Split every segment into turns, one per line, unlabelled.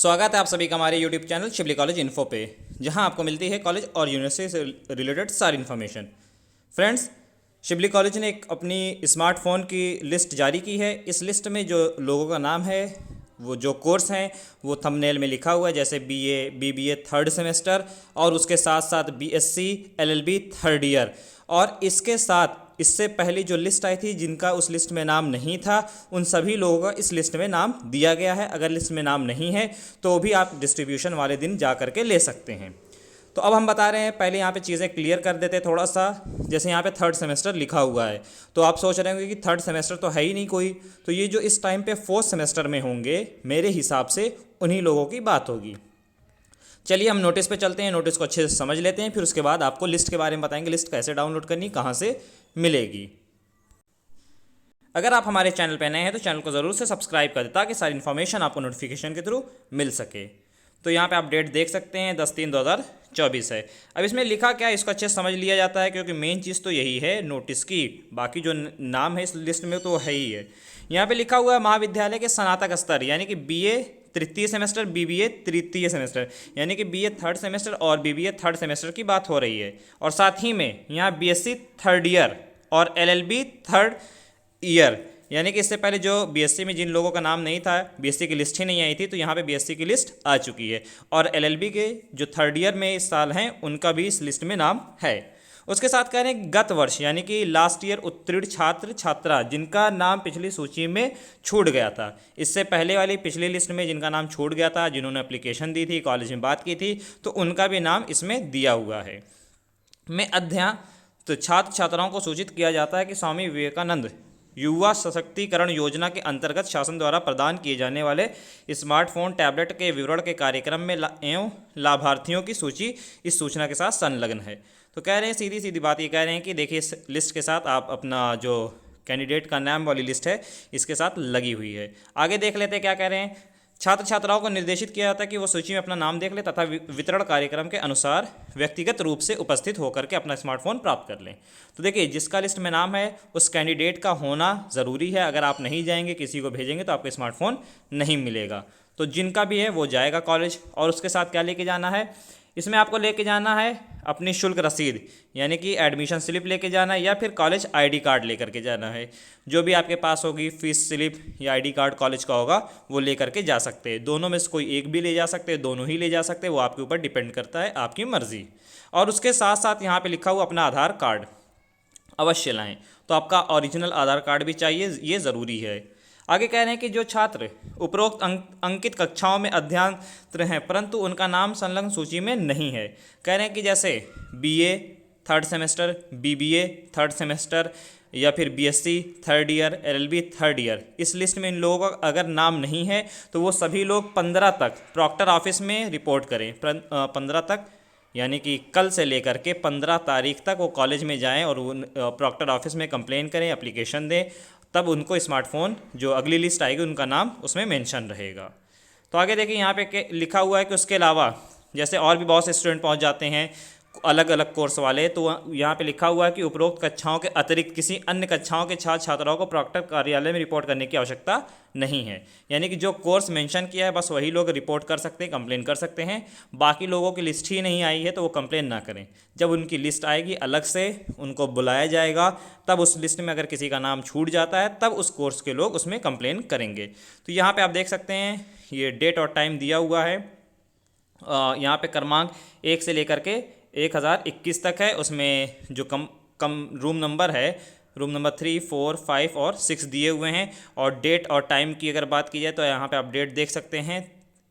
स्वागत है आप सभी का हमारे यूट्यूब चैनल शिवली कॉलेज इन्फो पे, जहां आपको मिलती है कॉलेज और यूनिवर्सिटी से रिलेटेड सारी इन्फॉर्मेशन। फ्रेंड्स, शिवली कॉलेज ने एक अपनी स्मार्टफ़ोन की लिस्ट जारी की है। इस लिस्ट में जो लोगों का नाम है, वो जो कोर्स हैं, वो थंबनेल में लिखा हुआ है, जैसे बीए, बीबीए थर्ड सेमेस्टर और उसके साथ साथ बीएससी, एलएलबी थर्ड ईयर। और इसके साथ इससे पहली जो लिस्ट आई थी जिनका उस लिस्ट में नाम नहीं था, उन सभी लोगों का इस लिस्ट में नाम दिया गया है। अगर लिस्ट में नाम नहीं है तो भी आप डिस्ट्रीब्यूशन वाले दिन जा करके ले सकते हैं। तो अब हम बता रहे हैं, पहले यहाँ पे चीज़ें क्लियर कर देते थोड़ा सा। जैसे यहाँ पे थर्ड सेमेस्टर लिखा हुआ है, तो आप सोच रहे होंगे कि थर्ड सेमेस्टर तो है ही नहीं कोई, तो ये जो इस टाइम पे फोर्थ सेमेस्टर में होंगे, मेरे हिसाब से उन्हीं लोगों की बात होगी। चलिए हम नोटिस पे चलते हैं, नोटिस को अच्छे से समझ लेते हैं, फिर उसके बाद आपको लिस्ट के बारे में बताएंगे, लिस्ट कैसे डाउनलोड करनी, कहाँ से मिलेगी। अगर आप हमारे चैनल पर नए हैं तो चैनल को ज़रूर से सब्सक्राइब कर दें ताकि सारी इन्फॉर्मेशन आपको नोटिफिकेशन के थ्रू मिल सके। तो यहाँ पे आप डेट देख सकते हैं 10/3/2024 है। अब इसमें लिखा क्या है इसको अच्छे से समझ लिया जाता है, क्योंकि मेन चीज़ तो यही है नोटिस की, बाकी जो नाम है इस लिस्ट में तो है ही है। यहाँ पे लिखा हुआ है महाविद्यालय के स्नातक स्तर, यानी कि बीए तृतीय सेमेस्टर, बीबीए तृतीय सेमेस्टर, यानी कि बीए थर्ड सेमेस्टर और बीबीए थर्ड सेमेस्टर की बात हो रही है। और साथ ही में यहाँ बीएससी थर्ड ईयर और एलएलबी थर्ड ईयर, यानी कि इससे पहले जो बीएससी में जिन लोगों का नाम नहीं था, बीएससी की लिस्ट ही नहीं आई थी, तो यहाँ पे बीएससी की लिस्ट आ चुकी है। और एलएलबी के जो थर्ड ईयर में इस साल हैं, उनका भी इस लिस्ट में नाम है। उसके साथ कह रहे हैं गत वर्ष, यानी कि लास्ट ईयर उत्तीर्ण छात्र छात्रा जिनका नाम पिछली सूची में छूट गया था, इससे पहले वाली पिछली लिस्ट में जिनका नाम छूट गया था, जिन्होंने एप्लीकेशन दी थी, कॉलेज में बात की थी, तो उनका भी नाम इसमें दिया हुआ है। में अध्ययन तो छात्र छात्राओं को सूचित किया जाता है कि स्वामी विवेकानंद युवा सशक्तिकरण योजना के अंतर्गत शासन द्वारा प्रदान किए जाने वाले स्मार्टफोन टैबलेट के विवरण के कार्यक्रम में एवं लाभार्थियों की सूची इस सूचना के साथ संलग्न है। तो कह रहे हैं, सीधी सीधी बात ये कह रहे हैं कि देखिए, इस लिस्ट के साथ आप अपना जो कैंडिडेट का नाम वाली लिस्ट है इसके साथ लगी हुई है। आगे देख लेते हैं क्या कह रहे हैं। छात्र छात्राओं को निर्देशित किया जाता है कि वो सूची में अपना नाम देख ले तथा वितरण कार्यक्रम के अनुसार व्यक्तिगत रूप से उपस्थित होकर के अपना स्मार्टफोन प्राप्त कर लें। तो देखिए, जिसका लिस्ट में नाम है उस कैंडिडेट का होना ज़रूरी है। अगर आप नहीं जाएंगे, किसी को भेजेंगे, तो आपको स्मार्टफोन नहीं मिलेगा। तो जिनका भी है वो जाएगा कॉलेज। और उसके साथ क्या लेके जाना है, इसमें आपको लेके जाना है अपनी शुल्क रसीद, यानी कि एडमिशन स्लिप लेके जाना है, या फिर कॉलेज आईडी कार्ड लेकर के जाना है। जो भी आपके पास होगी, फीस स्लिप या आईडी कार्ड कॉलेज का होगा, वो लेकर के जा सकते हैं। दोनों में से कोई एक भी ले जा सकते हैं, दोनों ही ले जा सकते हैं, वो आपके ऊपर डिपेंड करता है, आपकी मर्जी। और उसके साथ साथ यहाँ पे लिखा हुआ अपना आधार कार्ड अवश्य लाएं। तो आपका ओरिजिनल आधार कार्ड भी चाहिए, ये ज़रूरी है। आगे कह रहे हैं कि जो छात्र उपरोक्त अंकित कक्षाओं में अध्ययनरत हैं परंतु उनका नाम संलग्न सूची में नहीं है, कह रहे हैं कि जैसे BA third semester, BBA third semester, या फिर BSc third year, LLB third year, इस लिस्ट में इन लोगों का अगर नाम नहीं है तो वो सभी लोग 15 तक प्रॉक्टर ऑफिस में रिपोर्ट करें। 15 तक, यानी कि कल से लेकर के 15 तारीख तक वो कॉलेज में जाएं और उन प्रॉक्टर ऑफिस में कंप्लेन करें, एप्लीकेशन दें, तब उनको स्मार्टफोन जो अगली लिस्ट आएगी उनका नाम उसमें मेंशन रहेगा। तो आगे देखिए, यहाँ पे लिखा हुआ है कि उसके अलावा जैसे और भी बहुत से स्टूडेंट पहुँच जाते हैं अलग अलग कोर्स वाले, तो यहाँ पे लिखा हुआ है कि उपरोक्त कक्षाओं के अतिरिक्त किसी अन्य कक्षाओं के छात्र छात्राओं को प्रॉक्टर कार्यालय में रिपोर्ट करने की आवश्यकता नहीं है। यानी कि जो कोर्स मेंशन किया है बस वही लोग रिपोर्ट कर सकते हैं, कंप्लेन कर सकते हैं। बाकी लोगों की लिस्ट ही नहीं आई है तो वो कंप्लेन ना करें। जब उनकी लिस्ट आएगी अलग से उनको बुलाया जाएगा, तब उस लिस्ट में अगर किसी का नाम छूट जाता है तब उस कोर्स के लोग उसमें कंप्लेन करेंगे। तो यहाँ पर आप देख सकते हैं ये डेट और टाइम दिया हुआ है। यहाँ पे क्रमांक 1 से लेकर के 1021 तक है। उसमें जो कम रूम नंबर है, रूम नंबर 3, 4, 5 और 6 दिए हुए हैं। और डेट और टाइम की अगर बात की जाए तो यहाँ पे आप डेट देख सकते हैं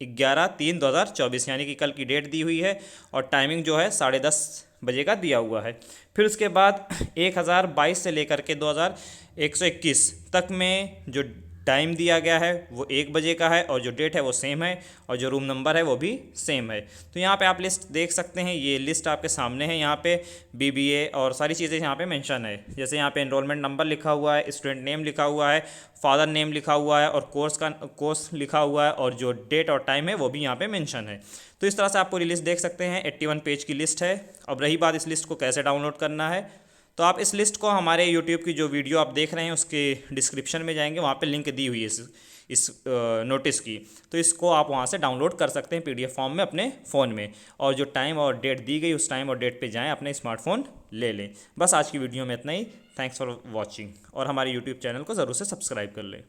11/3/2024, यानी कि कल की डेट दी हुई है। और टाइमिंग जो है 10:30 बजे का दिया हुआ है। फिर उसके बाद 1022 से लेकर के 2121 तक में जो टाइम दिया गया है वो 1 बजे का है, और जो डेट है वो सेम है, और जो रूम नंबर है वो भी सेम है। तो यहाँ पे आप लिस्ट देख सकते हैं, ये लिस्ट आपके सामने है। यहाँ पे बीबीए और सारी चीज़ें यहाँ पे मेंशन है। जैसे यहाँ पे एनरोलमेंट नंबर लिखा हुआ है, स्टूडेंट नेम लिखा हुआ है, फादर नेम लिखा हुआ है, और कोर्स लिखा हुआ है, और जो डेट और टाइम है वो भी यहाँ पे मेंशन है। तो इस तरह से आप पूरी लिस्ट देख सकते हैं। 81 पेज की लिस्ट है। अब रही बात इस लिस्ट को कैसे डाउनलोड करना है, तो आप इस लिस्ट को हमारे यूट्यूब की जो वीडियो आप देख रहे हैं उसके डिस्क्रिप्शन में जाएंगे, वहाँ पे लिंक दी हुई है इस नोटिस की, तो इसको आप वहाँ से डाउनलोड कर सकते हैं PDF फॉर्म में अपने फ़ोन में, और जो टाइम और डेट दी गई उस टाइम और डेट पे जाएं, अपने स्मार्टफोन ले लें। बस आज की वीडियो में इतना ही। थैंक्स फॉर वॉचिंग, और हमारे यूट्यूब चैनल को ज़रूर से सब्सक्राइब कर लें।